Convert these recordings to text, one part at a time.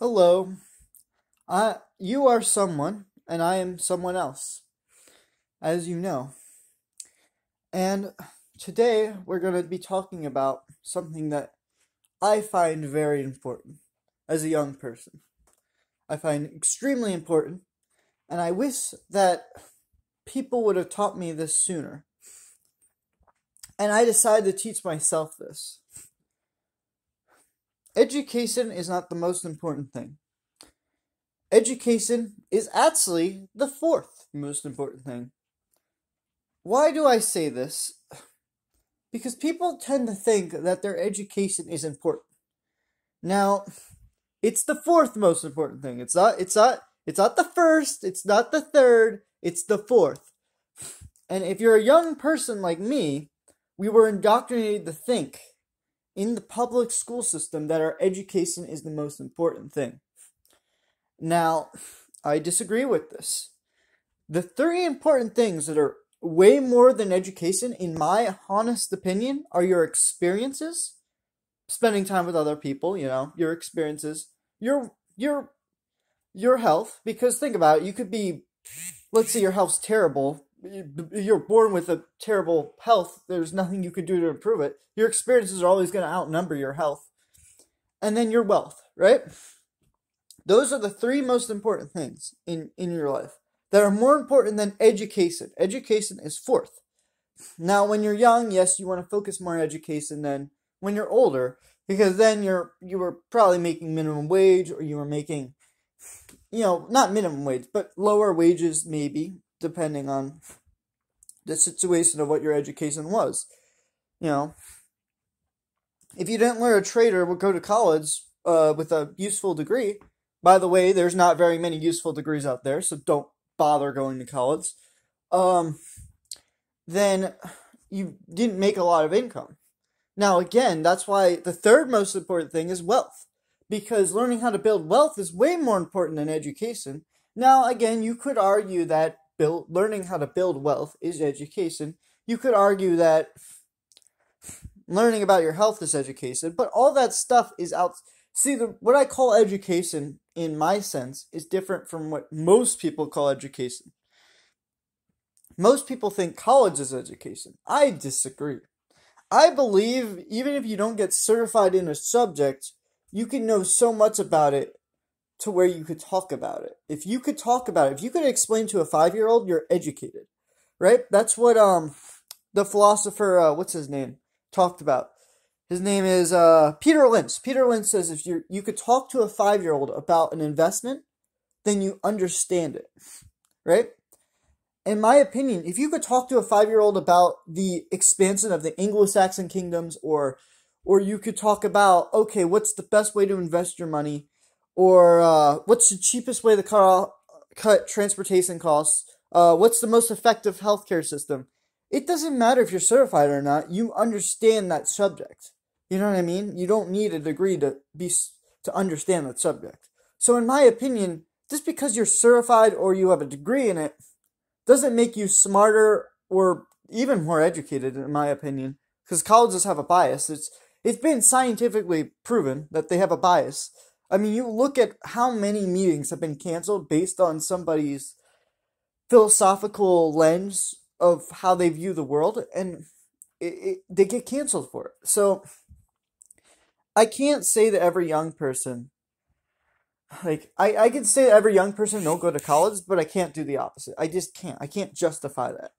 Hello. You are someone, and I am someone else, as you know. And today we're going to be talking about something that I find very important as a young person. I find extremely important, and I wish that people would have taught me this sooner. And I decided to teach myself this. Education is not the most important thing. Education is actually the fourth most important thing. Why do I say this? Because people tend to think that their education is important. Now, it's the fourth most important thing. It's not the first, it's not the third, it's the fourth. And if you're a young person like me, we were indoctrinated to think in the public school system that our education is the most important thing. Now, I disagree with this. The three important things that are way more than education, in my honest opinion, are your experiences, spending time with other people, your experiences, your health, because think about it, you could be, let's say your health's terrible, you're born with a terrible health, there's nothing you could do to improve it. Your experiences are always going to outnumber your health. And then your wealth, right? Those are the three most important things in your life that are more important than education. Education is fourth. Now, when you're young, yes, you want to focus more on education than when you're older, because then you were probably making minimum wage, or you were making, not minimum wage, but lower wages maybe, depending on the situation of what your education was. If you didn't learn a trade or would go to college with a useful degree, by the way, there's not very many useful degrees out there, so don't bother going to college, then you didn't make a lot of income. Now, again, that's why the third most important thing is wealth, because learning how to build wealth is way more important than education. Now, again, you could argue that learning how to build wealth is education. You could argue that learning about your health is education, but all that stuff is out. See, what I call education, in my sense, is different from what most people call education. Most people think college is education. I disagree. I believe even if you don't get certified in a subject, you can know so much about it to where you could talk about it. If you could talk about it, if you could explain to a 5-year-old, you're educated, right? That's what the philosopher, what's his name, talked about. His name is Peter Lynch. Peter Lynch says if you could talk to a 5-year-old about an investment, then you understand it, right? In my opinion, if you could talk to a 5-year-old about the expansion of the Anglo-Saxon kingdoms, or you could talk about, okay, what's the best way to invest your money, or what's the cheapest way to cut transportation costs, what's the most effective healthcare system, it doesn't matter if you're certified or not, you understand that subject. You know what I mean? You don't need a degree to understand that subject. So in my opinion, just because you're certified or you have a degree in it doesn't make you smarter or even more educated, in my opinion, because colleges have a bias. It's been scientifically proven that they have a bias. I mean, you look at how many meetings have been canceled based on somebody's philosophical lens of how they view the world, and they get canceled for it. So I can't say that every young person, I can say that every young person don't go to college, but I can't do the opposite. I just can't. I can't justify that.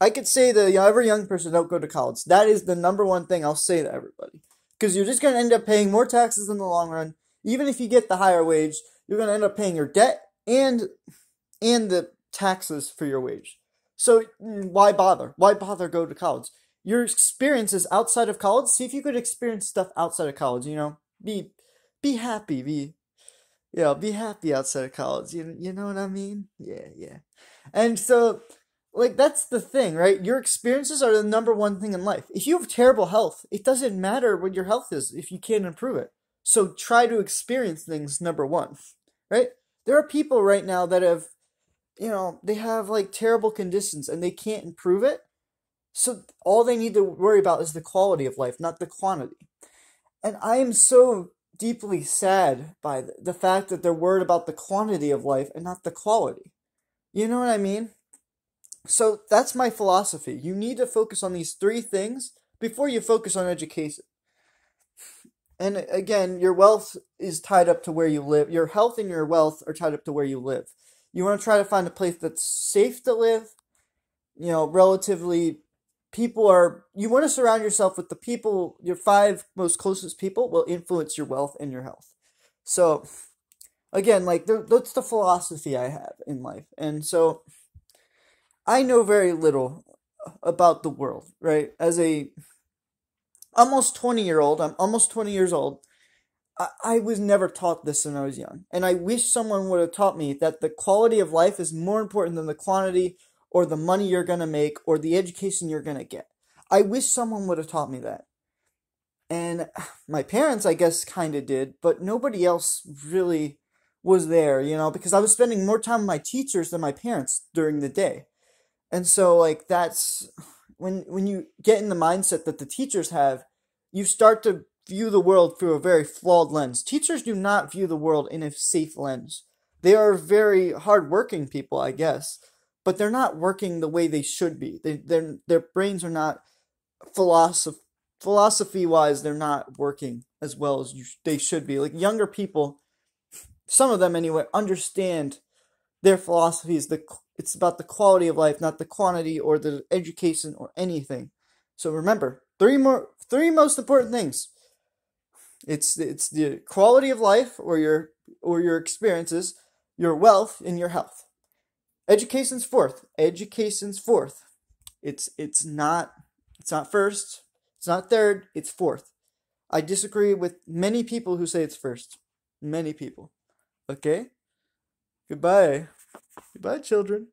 I could say that every young person don't go to college. That is the number one thing I'll say to everybody. Because you're just going to end up paying more taxes in the long run. Even if you get the higher wage, you're going to end up paying your debt and the taxes for your wage. So why bother? Why bother go to college? Your experiences outside of college, see if you could experience stuff outside of college, be happy, be happy outside of college. You know what I mean? Yeah. And so, that's the thing, right? Your experiences are the number one thing in life. If you have terrible health, it doesn't matter what your health is if you can't improve it. So try to experience things, number one, right? There are people right now that have, they have terrible conditions and they can't improve it. So all they need to worry about is the quality of life, not the quantity. And I am so deeply sad by the fact that they're worried about the quantity of life and not the quality. You know what I mean? So that's my philosophy. You need to focus on these three things before you focus on education. And again, your wealth is tied up to where you live. Your health and your wealth are tied up to where you live. You want to try to find a place that's safe to live, relatively you want to surround yourself with the people, your five most closest people will influence your wealth and your health. So again, like that's the philosophy I have in life. And so I know very little about the world, right? As a almost 20-year-old, I'm almost 20 years old. I was never taught this when I was young. And I wish someone would have taught me that the quality of life is more important than the quantity or the money you're going to make or the education you're going to get. I wish someone would have taught me that. And my parents, I guess, kind of did, but nobody else really was there, because I was spending more time with my teachers than my parents during the day. And so, like, that's when you get in the mindset that the teachers have, you start to view the world through a very flawed lens. Teachers do not view the world in a safe lens. They are very hardworking people, I guess, but they're not working the way they should be. Their brains are not philosophy-wise, they're not working as well as they should be. Like younger people, some of them anyway, understand their philosophy is it's about the quality of life, not the quantity or the education or anything. So remember, three most important things. It's the quality of life or your experiences, your wealth, and your health. Education's fourth. It's not first, it's not third, it's fourth. I disagree with many people who say it's first. Many people. Okay? Goodbye. Goodbye, children.